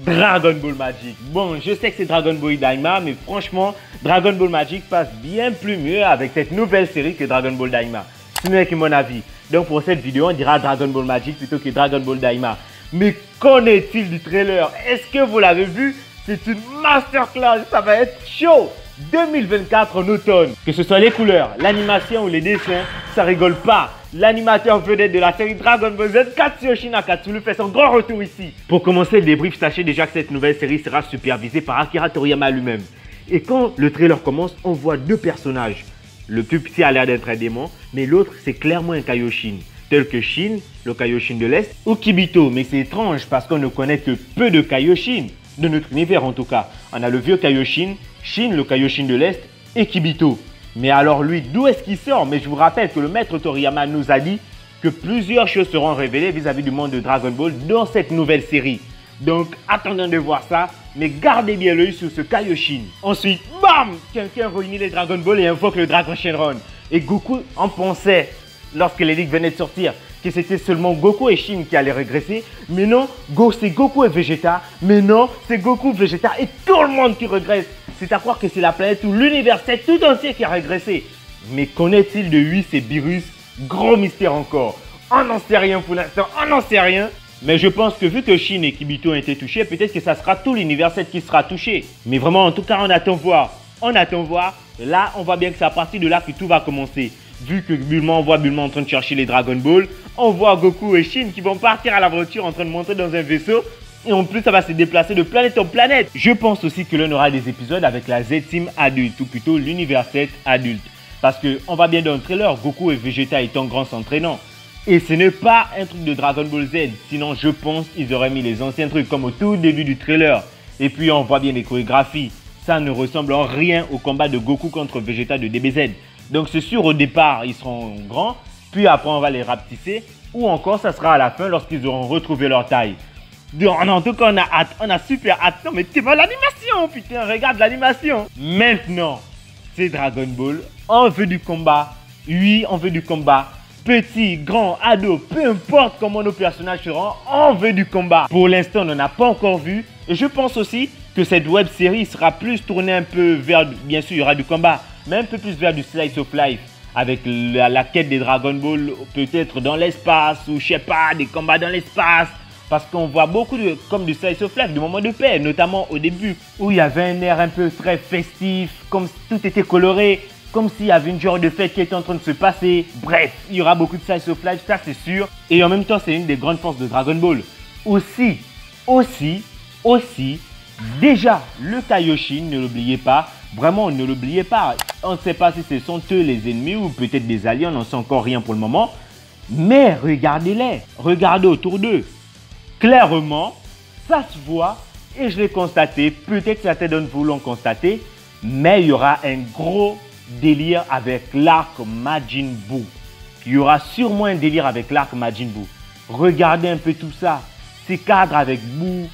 Dragon Ball Magic. Bon, je sais que c'est Dragon Ball Daima, mais franchement, Dragon Ball Magic passe bien plus mieux avec cette nouvelle série que Dragon Ball Daima. Ce n'est que mon avis. Donc pour cette vidéo, on dira Dragon Ball Magic plutôt que Dragon Ball Daima. Mais qu'en est-il du trailer? Est-ce que vous l'avez vu? C'est une masterclass, ça va être chaud. 2024 en automne. Que ce soit les couleurs, l'animation ou les dessins, ça rigole pas. L'animateur vedette de la série Dragon Ball Z, Katsuyoshi Nakatsulu, fait son grand retour ici. Pour commencer le débrief, sachez déjà que cette nouvelle série sera supervisée par Akira Toriyama lui-même. Et quand le trailer commence, on voit deux personnages. Le plus petit a l'air d'être un démon, mais l'autre c'est clairement un Kaioshin, tel que Shin, le Kaioshin de l'Est, ou Kibito. Mais c'est étrange parce qu'on ne connaît que peu de Kaioshin, de notre univers en tout cas. On a le vieux Kaioshin, Shin, le Kaioshin de l'Est, et Kibito. Mais alors lui, d'où est-ce qu'il sort? Mais je vous rappelle que le maître Toriyama nous a dit que plusieurs choses seront révélées vis-à-vis du monde de Dragon Ball dans cette nouvelle série. Donc attendons de voir ça, mais gardez bien l'œil sur ce Kaioshin. Ensuite, bam! Quelqu'un réunit les Dragon Ball et invoque le dragon Shenron. Et Goku en pensait, lorsque les leaks venaient de sortir, que c'était seulement Goku et Shin qui allaient régresser. Mais non, c'est Goku et Vegeta. Mais non, c'est Goku, Vegeta et tout le monde qui régresse. C'est à croire que c'est la planète ou l'univers tout entier qui a régressé. Mais qu'en est-il de Whis et Beerus? Gros mystère encore. On n'en sait rien pour l'instant, on n'en sait rien. Mais je pense que vu que Shin et Kibito ont été touchés, peut-être que ça sera tout l'univers qui sera touché. Mais vraiment, en tout cas, on attend voir. On attend voir. Là, on voit bien que c'est à partir de là que tout va commencer. Vu que Bulma, on voit Bulma en train de chercher les Dragon Ball. On voit Goku et Shin qui vont partir à l'aventure en train de monter dans un vaisseau. Et en plus, ça va se déplacer de planète en planète. Je pense aussi que l'on aura des épisodes avec la Z-Team adulte, ou plutôt l'univers 7 adulte. Parce qu'on va bien dans le trailer, Goku et Vegeta étant grands s'entraînant. Et ce n'est pas un truc de Dragon Ball Z. Sinon, je pense qu'ils auraient mis les anciens trucs comme au tout début du trailer. Et puis, on voit bien les chorégraphies. Ça ne ressemble en rien au combat de Goku contre Vegeta de DBZ. Donc, c'est sûr, au départ, ils seront grands. Puis après, on va les rapetisser. Ou encore, ça sera à la fin lorsqu'ils auront retrouvé leur taille. En tout cas, on a hâte, on a super hâte. Non mais tu vois l'animation, putain, regarde l'animation. Maintenant, c'est Dragon Ball. On veut du combat. Oui, on veut du combat. Petit, grand, ado, peu importe comment nos personnages seront, on veut du combat. Pour l'instant, on n'en a pas encore vu. Et je pense aussi que cette web série sera plus tournée un peu vers, bien sûr, il y aura du combat, mais un peu plus vers du slice of life. Avec la quête des Dragon Ball, peut-être dans l'espace, ou je sais pas, des combats dans l'espace. Parce qu'on voit beaucoup comme du slice of life, du moment de paix, notamment au début, où il y avait un air un peu très festif, comme si tout était coloré, comme s'il y avait une genre de fête qui était en train de se passer. Bref, il y aura beaucoup de slice of life, ça c'est sûr. Et en même temps, c'est une des grandes forces de Dragon Ball. Aussi, déjà, le Kaioshin, ne l'oubliez pas, vraiment ne l'oubliez pas. On ne sait pas si ce sont eux les ennemis ou peut-être des alliés, on n'en sait encore rien pour le moment. Mais regardez-les, regardez autour d'eux. Clairement, ça se voit et je l'ai constaté, peut-être certains d'entre vous l'ont constaté, mais il y aura un gros délire avec l'arc Majin Buu. Il y aura sûrement un délire avec l'arc Majin Buu. Regardez un peu tout ça, ces cadres avec Buu,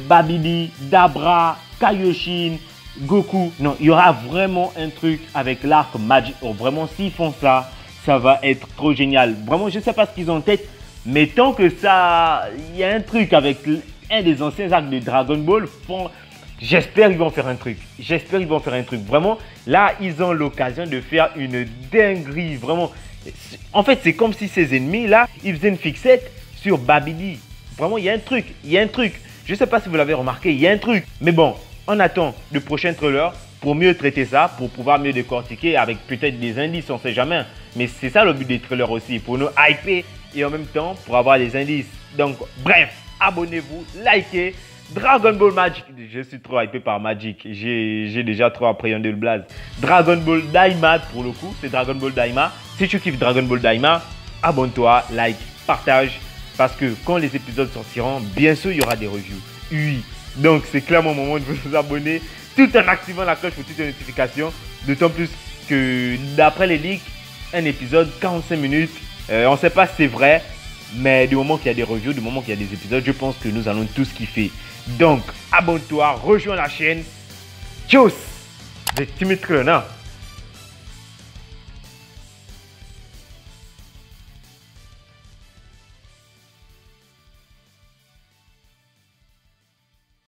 Babidi, Dabra, Kaioshin, Goku. Non, il y aura vraiment un truc avec l'arc Majin Buu. Oh, vraiment, s'ils font ça, ça va être trop génial. Vraiment, je ne sais pas ce qu'ils ont en tête. Mais tant que ça, il y a un truc avec un des anciens arcs de Dragon Ball, j'espère qu'ils vont faire un truc. J'espère qu'ils vont faire un truc. Vraiment, là, ils ont l'occasion de faire une dinguerie. Vraiment, en fait, c'est comme si ces ennemis-là, ils faisaient une fixette sur Babidi. Vraiment, il y a un truc. Il y a un truc. Je ne sais pas si vous l'avez remarqué, il y a un truc. Mais bon, on attend le prochain trailer pour mieux traiter ça, pour pouvoir mieux décortiquer avec peut-être des indices, on ne sait jamais. Mais c'est ça le but des trailers aussi, pour nous hyper et en même temps pour avoir des indices. Donc bref, abonnez-vous, likez. Dragon Ball Magic, je suis trop hypé par Magic, j'ai déjà trop appréhendé le blaze. Dragon Ball Daima pour le coup, c'est Dragon Ball Daima. Si tu kiffes Dragon Ball Daima, abonne-toi, like, partage. Parce que quand les épisodes sortiront, bien sûr il y aura des reviews. Oui, donc c'est clairement le moment de vous abonner tout en activant la cloche pour toutes les notifications. D'autant plus que d'après les leaks, un épisode 45 minutes. On ne sait pas si c'est vrai, mais du moment qu'il y a des reviews, du moment qu'il y a des épisodes, je pense que nous allons tous kiffer. Donc, abonne-toi, rejoins la chaîne. Tchuss! C'est Timmy Trona.